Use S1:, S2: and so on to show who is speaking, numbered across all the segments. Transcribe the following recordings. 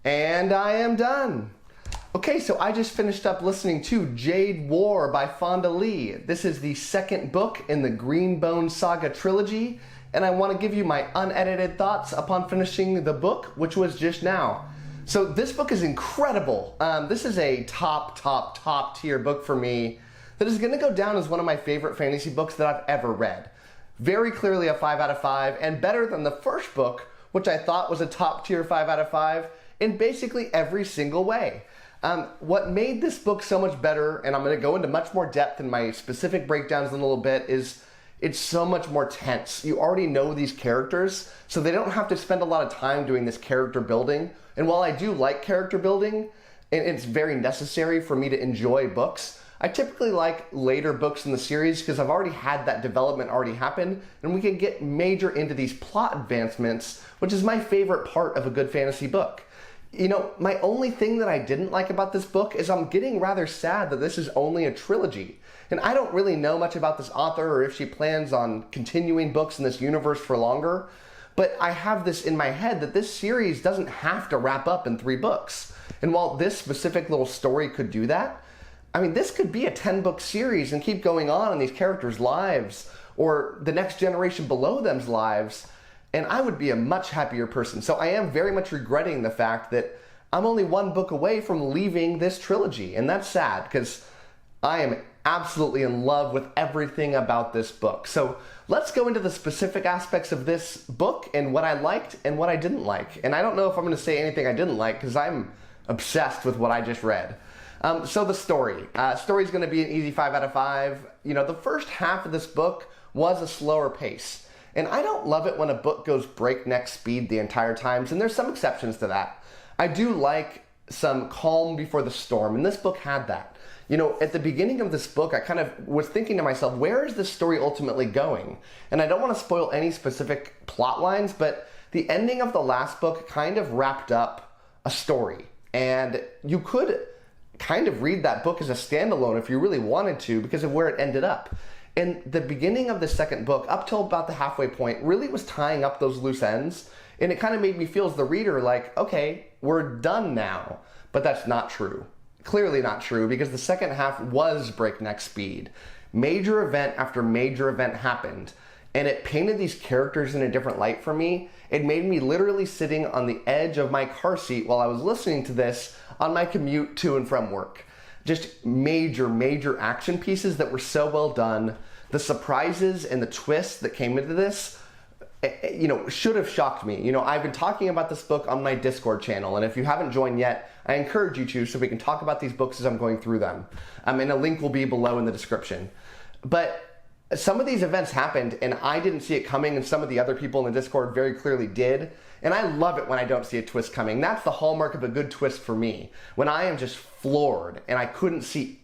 S1: And I am done. Okay, so I just finished up listening to Jade War by Fonda Lee. This is the second book in the Green Bone Saga trilogy, and I want to give you my unedited thoughts upon finishing the book, which was just now. So this book is incredible. This is a top tier book for me that is going to go down as one of my favorite fantasy books that I've ever read. Very clearly a 5 out of 5, and better than the first book, which I thought was a top tier 5 out of 5 in basically every single way. What made this book so much better, and I'm going to go into much more depth in my specific breakdowns in a little bit, is it's so much more tense. You already know these characters, so they don't have to spend a lot of time doing this character building. And while I do like character building, and it's very necessary for me to enjoy books, I typically like later books in the series because I've already had that development already happen, and we can get major into these plot advancements, which is my favorite part of a good fantasy book. You know, my only thing that I didn't like about this book is I'm getting rather sad that this is only a trilogy. And I don't really know much about this author or if she plans on continuing books in this universe for longer, but I have this in my head that this series doesn't have to wrap up in 3 books. And while this specific little story could do that, I mean, this could be a 10-book series and keep going on in these characters' lives or the next generation below them's lives, and I would be a much happier person. So I am very much regretting the fact that I'm only 1 book away from leaving this trilogy, and that's sad because I am absolutely in love with everything about this book. So let's go into the specific aspects of this book and what I liked and what I didn't like. And I don't know if I'm going to say anything I didn't like because I'm obsessed with what I just read. So the story. Story's going to be an easy 5 out of 5. You know, the first half of this book was a slower pace. And I don't love it when a book goes breakneck speed the entire time, and there's some exceptions to that. I do like some calm before the storm, and this book had that. You know, at the beginning of this book, I kind of was thinking to myself, where is this story ultimately going? And I don't want to spoil any specific plot lines, but the ending of the last book kind of wrapped up a story. And you could kind of read that book as a standalone if you really wanted to because of where it ended up. And the beginning of the second book, up till about the halfway point, really was tying up those loose ends. And it kind of made me feel as the reader like, okay, we're done now. But that's not true. Clearly not true, because the second half was breakneck speed. Major event after major event happened. And it painted these characters in a different light for me. It made me literally sitting on the edge of my car seat while I was listening to this on my commute to and from work. Just major action pieces that were so well done. The surprises and the twists that came into this, you know, should have shocked me. You know, I've been talking about this book on my Discord channel, and if you haven't joined yet, I encourage you to so we can talk about these books as I'm going through them. And a link will be below in the description. But some of these events happened and I didn't see it coming, and some of the other people in the Discord very clearly did. And I love it when I don't see a twist coming. That's the hallmark of a good twist for me. When I am just floored and I couldn't see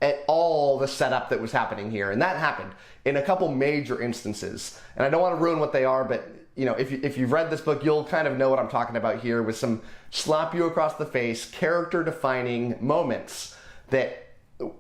S1: at all the setup that was happening here. And that happened in a couple major instances. And I don't want to ruin what they are, but you know, if you've read this book, you'll kind of know what I'm talking about here with some slap you across the face, character defining moments that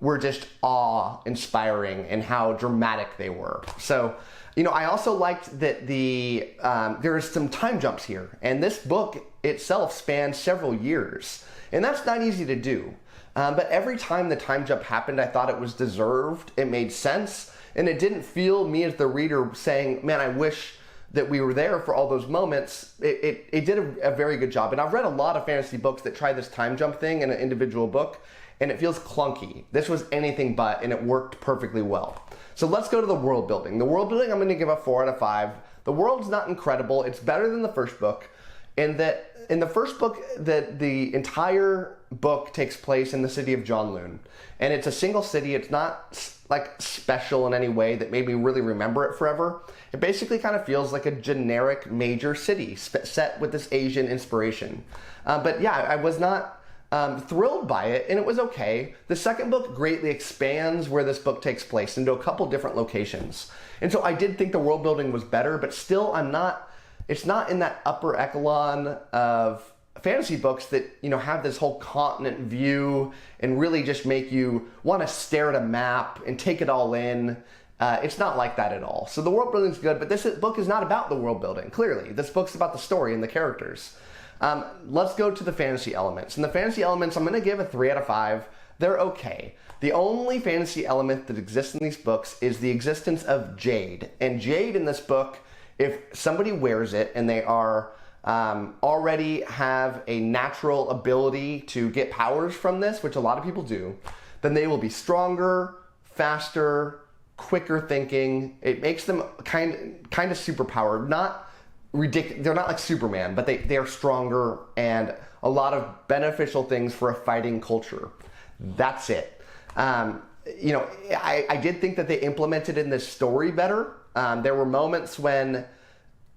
S1: were just awe-inspiring and how dramatic they were. So, you know, I also liked that there is some time jumps here, and this book itself spans several years, and that's not easy to do. But every time the time jump happened, I thought it was deserved, it made sense, and it didn't feel me as the reader saying, man, I wish that we were there for all those moments. It did a very good job. And I've read a lot of fantasy books that try this time jump thing in an individual book, and it feels clunky. This was anything but, and it worked perfectly well. So let's go to the world building. The world building I'm going to give a 4 out of 5. The world's not incredible. It's better than the first book, in that in the first book, the entire book takes place in the city of Jianlun, and it's a single city. It's not like special in any way that made me really remember it forever. It basically kind of feels like a generic major city set with this Asian inspiration. But yeah, I was not thrilled by it, and it was okay. The second book greatly expands where this book takes place into a couple different locations. And so I did think the world building was better, but still it's not in that upper echelon of fantasy books that, you know, have this whole continent view and really just make you want to stare at a map and take it all in. It's not like that at all. So the world building is good, but this book is not about the world building, clearly. This book's about the story and the characters. Let's go to the fantasy elements. And the fantasy elements, I'm going to give a 3 out of 5. They're okay. The only fantasy element that exists in these books is the existence of Jade. And Jade in this book, if somebody wears it and they are already have a natural ability to get powers from this, which a lot of people do, then they will be stronger, faster, quicker thinking. It makes them kind of superpowered. Not ridiculous. They're not like Superman, but they are stronger and a lot of beneficial things for a fighting culture. That's it. You know, I did think that they implemented in this story better. There were moments when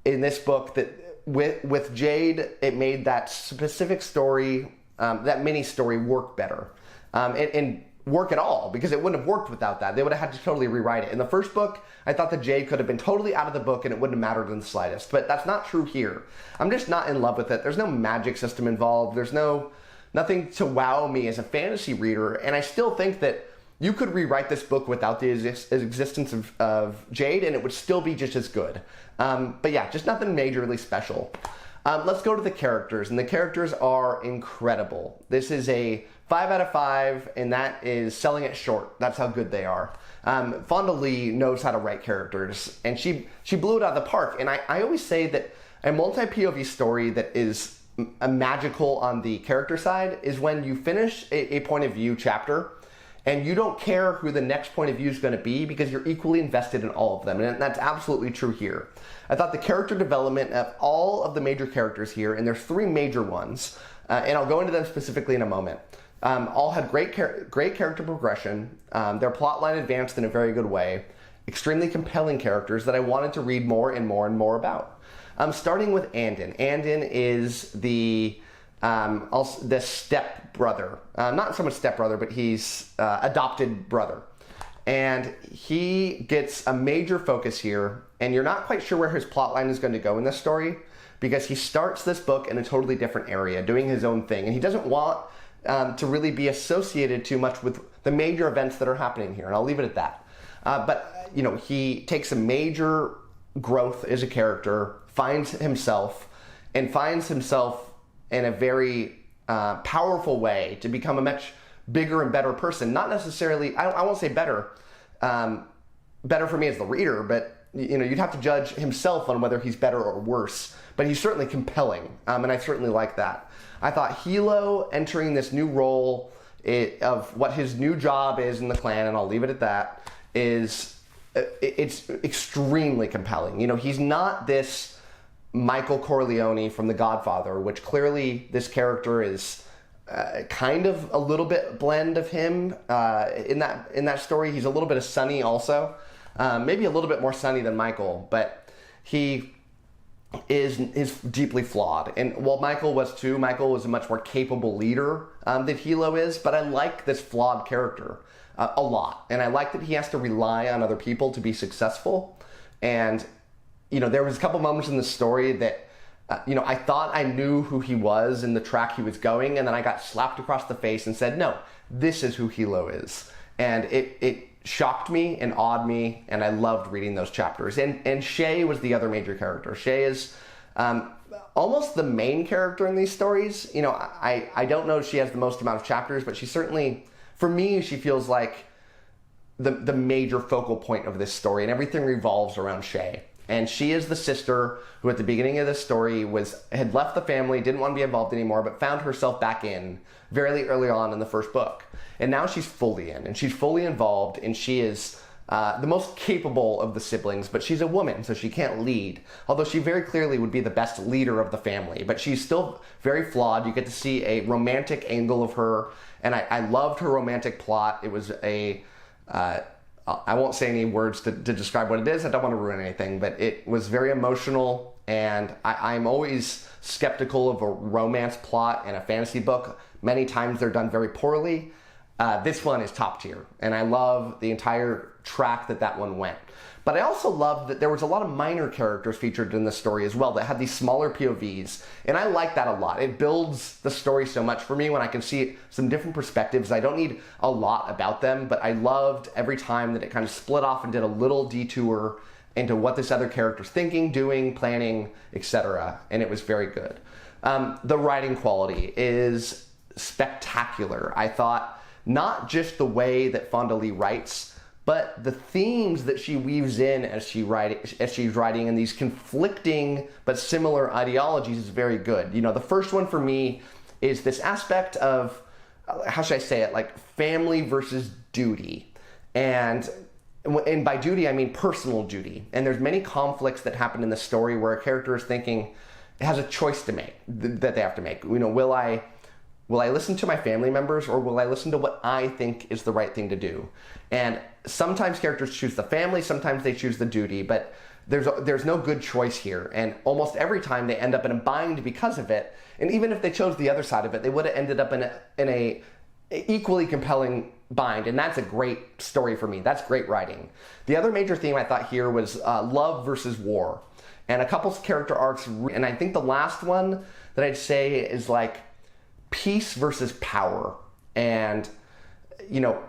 S1: in this book that with Jade, it made that specific story, that mini story work better. And work at all, because it wouldn't have worked without that. They would have had to totally rewrite it. In the first book, I thought that Jade could have been totally out of the book and it wouldn't have mattered in the slightest, but that's not true here. I'm just not in love with it. There's no magic system involved. There's nothing to wow me as a fantasy reader, and I still think that you could rewrite this book without the existence of Jade and it would still be just as good. But yeah, just nothing majorly special. Let's go to the characters, and the characters are incredible. This is a 5 out of 5, and that is selling it short. That's how good they are. Fonda Lee knows how to write characters, and she blew it out of the park. And I always say that a multi-POV story that is a magical on the character side is when you finish a point of view chapter, and you don't care who the next point of view is going to be because you're equally invested in all of them. And that's absolutely true here. I thought the character development of all of the major characters here, and there's 3 major ones, and I'll go into them specifically in a moment, all had great character progression. Their plot line advanced in a very good way. Extremely compelling characters that I wanted to read more and more and more about. Starting with Andon. Andon is the step brother, not so much step brother, but he's adopted brother, and he gets a major focus here. And you're not quite sure where his plot line is going to go in this story because he starts this book in a totally different area, doing his own thing, and he doesn't want to really be associated too much with the major events that are happening here. And I'll leave it at that. But you know, he takes a major growth as a character, finds himself in a very powerful way to become a much bigger and better person. Not necessarily, I won't say better, better for me as the reader, but you know, you'd have to judge himself on whether he's better or worse. But he's certainly compelling, and I certainly like that. I thought 𝐒𝐫𝐤𝐿 entering this new role of what his new job is in the clan, and I'll leave it at that, it's extremely compelling. You know, he's not this Michael Corleone from The Godfather, which clearly this character is kind of a little bit blend of him in that story. He's a little bit of Sonny also, maybe a little bit more Sonny than Michael, but he is deeply flawed. And while Michael was too, Michael was a much more capable leader than 𝐒𝐿𝐿 is, but I like this flawed character a lot. And I like that he has to rely on other people to be successful. And, you know, there was a couple moments in the story that, you know, I thought I knew who he was in the track he was going, and then I got slapped across the face and said, no, this is who 𝐒𝐿𝐿 is. And it shocked me and awed me, and I loved reading those chapters. And 𝐒𝐫 was the other major character. 𝐒𝐫 is almost the main character in these stories. You know, I don't know if she has the most amount of chapters, but she certainly, for me, she feels like the major focal point of this story, and everything revolves around 𝐒𝐫. And she is the sister who at the beginning of this story had left the family, didn't want to be involved anymore, but found herself back in very early on in the first book. And now she's fully in, and she's fully involved, and she is the most capable of the siblings, but she's a woman, so she can't lead. Although she very clearly would be the best leader of the family, but she's still very flawed. You get to see a romantic angle of her, and I loved her romantic plot. It was I won't say any words to describe what it is. I don't want to ruin anything, but it was very emotional, and I'm always skeptical of a romance plot in a fantasy book. Many times they're done very poorly. This one is top tier, and I love the entire track that one went. But I also love that there was a lot of minor characters featured in the story as well that had these smaller POVs, and I like that a lot. It builds the story so much for me when I can see some different perspectives. I don't need a lot about them, but I loved every time that it kind of split off and did a little detour into what this other character's thinking, doing, planning, etc., and it was very good. The writing quality is spectacular. I thought not just the way that Fonda Lee writes, but the themes that she weaves in as she's writing, and these conflicting but similar ideologies is very good. You know, the first one for me is this aspect of, how should I say it, like family versus duty. And by duty, I mean personal duty. And there's many conflicts that happen in the story where a character is thinking, has a choice to make, that they have to make. You know, will I listen to my family members, or will I listen to what I think is the right thing to do? And sometimes characters choose the family, sometimes they choose the duty, but there's no good choice here. And almost every time they end up in a bind because of it. And even if they chose the other side of it, they would have ended up in a equally compelling bind. And that's a great story for me. That's great writing. The other major theme I thought here was love versus war. And a couple character arcs, and I think the last one that I'd say is like peace versus power. And, you know,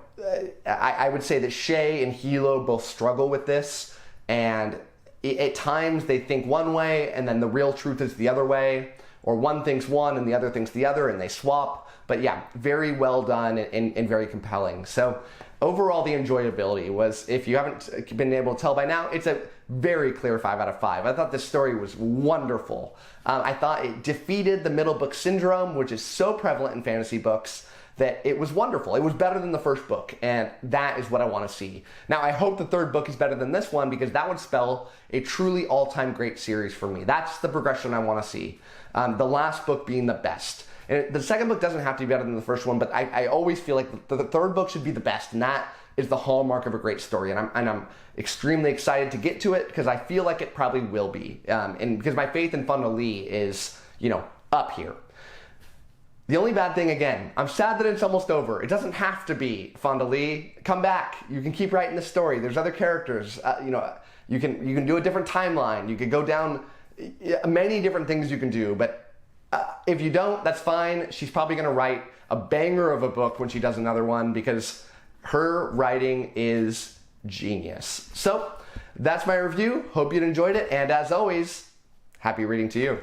S1: I would say that 𝐒𝐿𝐤 and 𝐒𝐫𝐿𝐤 both struggle with this, and at times they think one way and then the real truth is the other way, or one thinks one and the other thinks the other, and they swap. But yeah, very well done and very compelling. So overall, the enjoyability was, if you haven't been able to tell by now, it's a very clear 5 out of 5. I thought this story was wonderful. I thought it defeated the middle book syndrome, which is so prevalent in fantasy books, that it was wonderful. It was better than the first book, and that is what I want to see. Now, I hope the third book is better than this one, because that would spell a truly all-time great series for me. That's the progression I want to see. The last book being the best. And the second book doesn't have to be better than the first one, but I always feel like the third book should be the best, and that is the hallmark of a great story. And I'm extremely excited to get to it, because I feel like it probably will be. And because my faith in Fonda Lee is, you know, up here. The only bad thing, again, I'm sad that it's almost over. It doesn't have to be Fonda Lee. Come back. You can keep writing the story. There's other characters. You know, you can do a different timeline. You could go down many different things you can do. But if you don't, that's fine. She's probably going to write a banger of a book when she does another one, because her writing is genius. So that's my review. Hope you enjoyed it. And as always, happy reading to you.